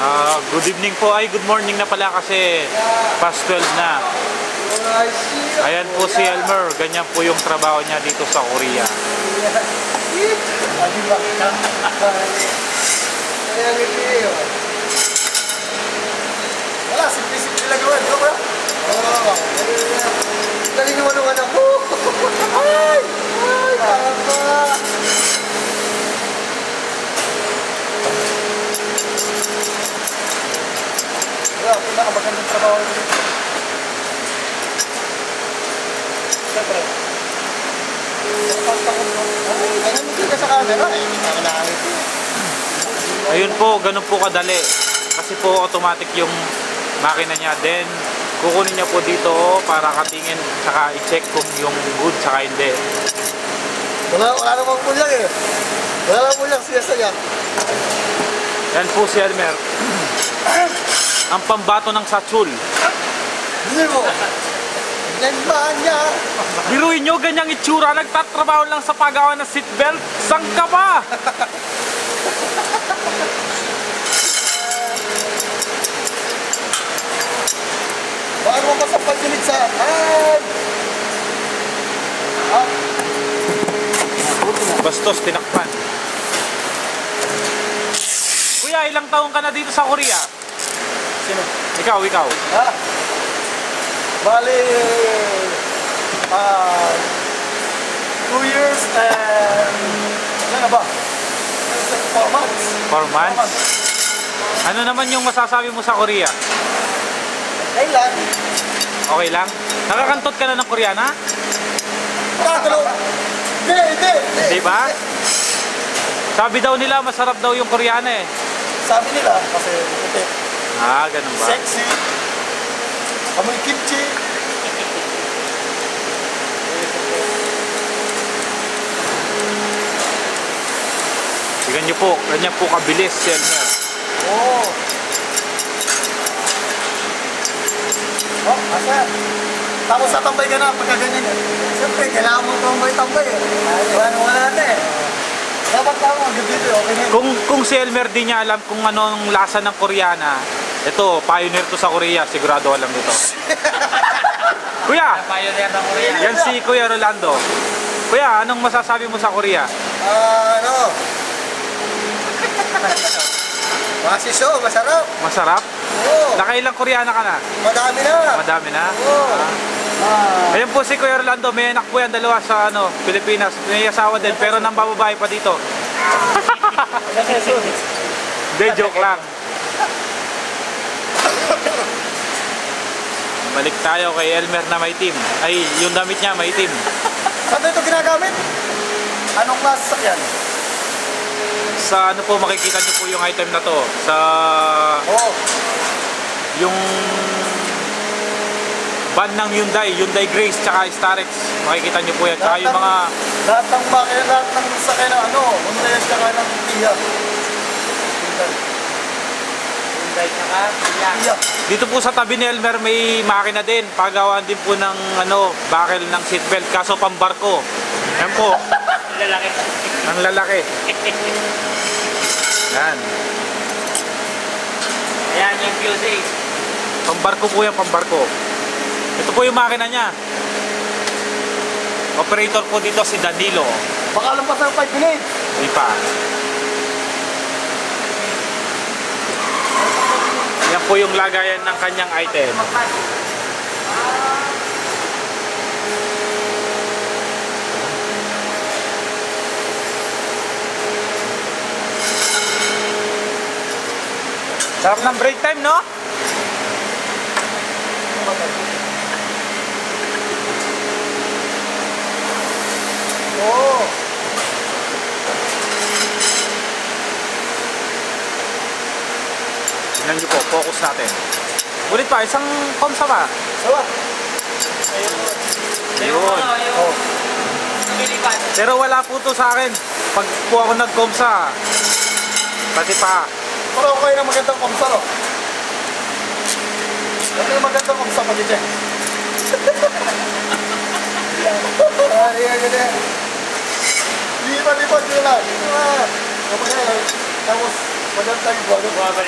Good evening po. Ay, good morning na pala kasi past 12 na. Ayan po si Elmer. Ganyan po yung trabaho niya dito sa Korea. Wala, simple-simple lang gawin. Di ba? Oo. Galing naman ang anak ko. Ay! Ay! Papa! Wala, pinakamagandang trabaho nito. Siyempre. Ay, namin ka sa camera. Ay, hindi ka nakakit. Ayun po, ganun po kadali. Kasi po automatic yung makina niya. Then, kukunin niya po dito para katingin saka i-check kung yung good saka hindi. Wala namang kulang eh. Wala namang kulang siya sa niya. Yan po si Elmer. Ang pambato ng satsul. Hindi mo. Nagbahan niya. Biruin nyo, ganyang itsura. Nagtatrabaho lang sa paggawa ng seatbelt. Sang ka ba? Bakit mo masapag dinig sa... Ay! Ah. Bastos, tinakpan. Kuya, ilang taong ka na dito sa Korea? Sino? Ikaw. Ha? Bali... 2 years and... Ano na ba? 4 months. 4 months? Ano naman yung masasabi mo sa Korea? Kailan? Okay lang? Nakakantot ka na ng Koreana? Tatalo! Hindi! Di ba? Sabi daw nila masarap daw yung Koreana eh. Sabi nila, kasi puti. Ganun ba? Sexy. Amoy kimchi. Tignan nyo po, ganyan po kabilis si Elmer. Oh, asa? Tapos tatambay ka na pagka ganyan eh. Siyempre, kailangan mo tambay eh. Wala na eh. Dapat lang ang dito, okay na. Kung si Elmer di niya alam kung anong lasa ng Koreana, ito, pioneer to sa Korea, sigurado alam nito. Kuya! Pioneer ng Korea. Yan si Kuya Rolando. Kuya, anong masasabi mo sa Korea? Masiso, masarap. Masarap? Oo. Nakailang Koreana ka na? Madami na. Madami na? Oo. Ayun po si Kuya Rolando, may anak po yan, dalawa sa Pilipinas. May asawa din, pero nang bababae pa dito. Hindi, joke lang. Balik tayo kay Elmer na may team. Ay, yung damit niya may team. Saan ito ginagamit? Anong klase sakyan? Sa ano po, makikita niyo po yung item na to. Sa Oo. yung van ng Hyundai Grace, tsaka Starex. Makikita niyo po yan. Tsaka yung mga... Lahat ng makina, lahat ng sakyan ng Hyundai at tsaka ng Kia. Hyundai tsaka Kia. Dito po sa tabi ni Elmer may makina din. Pagawaan din po ng bakal ng seatbelt. Kaso pambarko. Yan po. Lalaki. Ang lalaki. Yan. Ayan yung QC. Pambarko po yan, pambarko. Ito po yung makina niya. Operator po dito si Danilo. Baka lampas ng 5 minutes. Di pa. Yan po yung lagayan ng kanyang item. Sarap ng break time, no? Oo. Tingnan nyo po, focus natin. Ulit pa, isang komsa pa. Sawa. Ayun. Oo. Lumilipad. Pero wala po to sa akin. Pag po ako nag-komsa, pati pa. Pero okay na magandang komsa, no? Ano yung magandang komsa pa dito? Ganyan. Lipat nyo lang. Tapos, magandang bago. Bumabalik